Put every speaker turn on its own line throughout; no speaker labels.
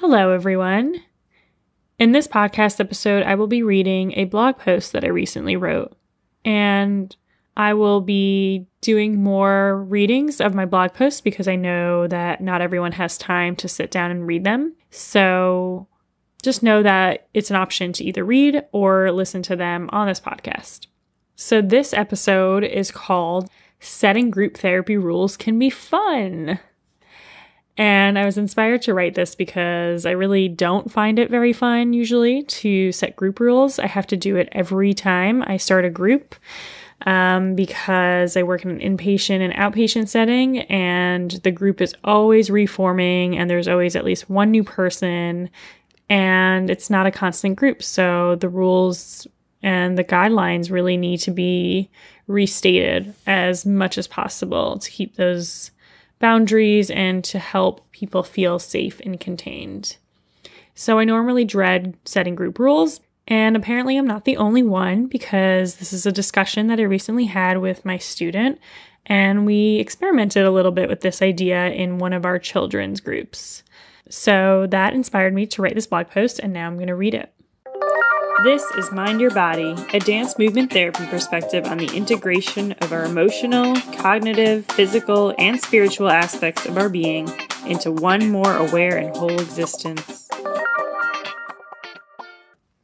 Hello, everyone. In this podcast episode, I will be reading a blog post that I recently wrote, and I will be doing more readings of my blog posts because I know that not everyone has time to sit down and read them. So just know that it's an option to either read or listen to them on this podcast. So this episode is called Setting Group Therapy Rules Can Be Fun. And I was inspired to write this because I really don't find it very fun usually to set group rules. I have to do it every time I start a group because I work in an inpatient and outpatient setting, and the group is always reforming and there's always at least one new person, and it's not a constant group. So the rules and the guidelines really need to be restated as much as possible to keep those boundaries and to help people feel safe and contained. So I normally dread setting group rules, and apparently I'm not the only one because this is a discussion that I recently had with my student, and we experimented a little bit with this idea in one of our children's groups. So that inspired me to write this blog post, and now I'm going to read it. This is Mind Your Body, a dance movement therapy perspective on the integration of our emotional, cognitive, physical, and spiritual aspects of our being into one more aware and whole existence.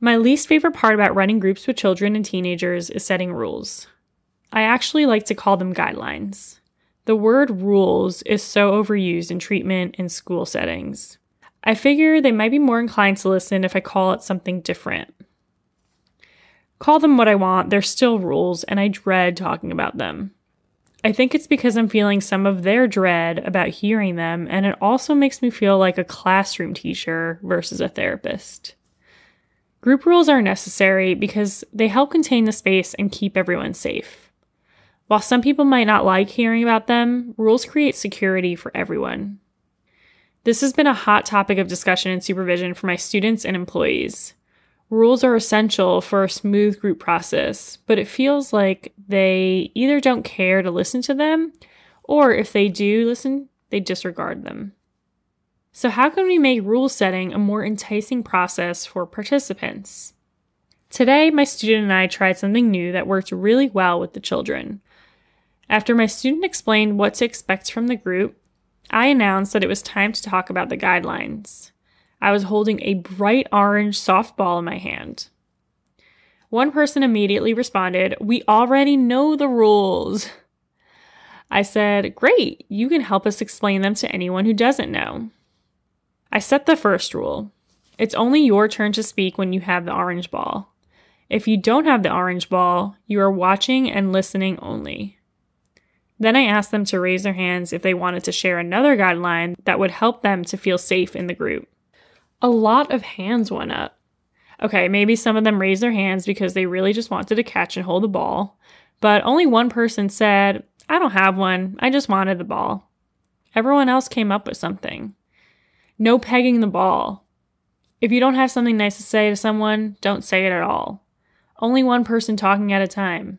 My least favorite part about running groups with children and teenagers is setting rules. I actually like to call them guidelines. The word rules is so overused in treatment and school settings. I figure they might be more inclined to listen if I call it something different. Call them what I want, they're still rules, and I dread talking about them. I think it's because I'm feeling some of their dread about hearing them, and it also makes me feel like a classroom teacher versus a therapist. Group rules are necessary because they help contain the space and keep everyone safe. While some people might not like hearing about them, rules create security for everyone. This has been a hot topic of discussion and supervision for my students and employees. Rules are essential for a smooth group process, but it feels like they either don't care to listen to them, or if they do listen, they disregard them. So how can we make rule setting a more enticing process for participants? Today, my student and I tried something new that worked really well with the children. After my student explained what to expect from the group, I announced that it was time to talk about the guidelines. I was holding a bright orange soft ball in my hand. One person immediately responded, "We already know the rules." I said, "Great, you can help us explain them to anyone who doesn't know." I set the first rule. It's only your turn to speak when you have the orange ball. If you don't have the orange ball, you are watching and listening only. Then I asked them to raise their hands if they wanted to share another guideline that would help them to feel safe in the group. A lot of hands went up. Okay, maybe some of them raised their hands because they really just wanted to catch and hold the ball, but only one person said, "I don't have one, I just wanted the ball." Everyone else came up with something. No pegging the ball. If you don't have something nice to say to someone, don't say it at all. Only one person talking at a time.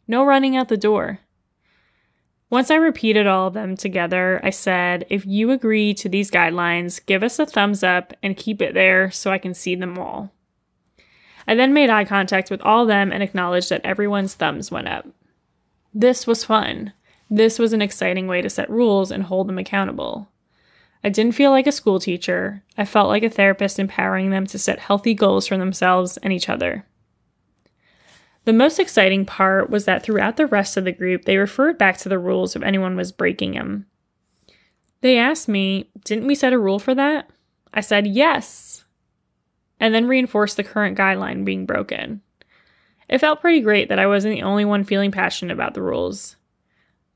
No running out the door. Once I repeated all of them together, I said, "If you agree to these guidelines, give us a thumbs up and keep it there so I can see them all." I then made eye contact with all of them and acknowledged that everyone's thumbs went up. This was fun. This was an exciting way to set rules and hold them accountable. I didn't feel like a school teacher. I felt like a therapist empowering them to set healthy goals for themselves and each other. The most exciting part was that throughout the rest of the group, they referred back to the rules if anyone was breaking them. They asked me, "Didn't we set a rule for that?" I said, "Yes," and then reinforced the current guideline being broken. It felt pretty great that I wasn't the only one feeling passionate about the rules.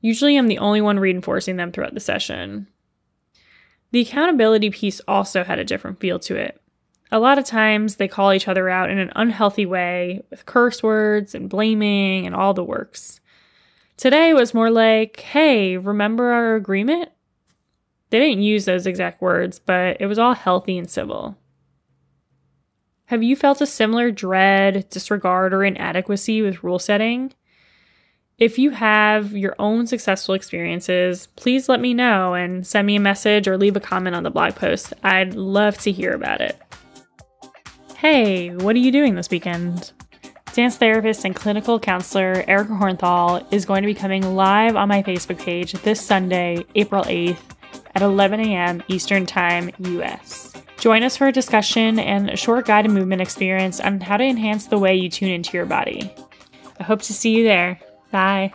Usually I'm the only one reinforcing them throughout the session. The accountability piece also had a different feel to it. A lot of times they call each other out in an unhealthy way with curse words and blaming and all the works. Today was more like, "Hey, remember our agreement?" They didn't use those exact words, but it was all healthy and civil. Have you felt a similar dread, disregard, or inadequacy with rule setting? If you have your own successful experiences, please let me know and send me a message or leave a comment on the blog post. I'd love to hear about it. Hey, what are you doing this weekend? Dance therapist and clinical counselor Erica Hornthal is going to be coming live on my Facebook page this Sunday, April 8th at 11 a.m. Eastern Time, US. Join us for a discussion and a short guided movement experience on how to enhance the way you tune into your body. I hope to see you there. Bye.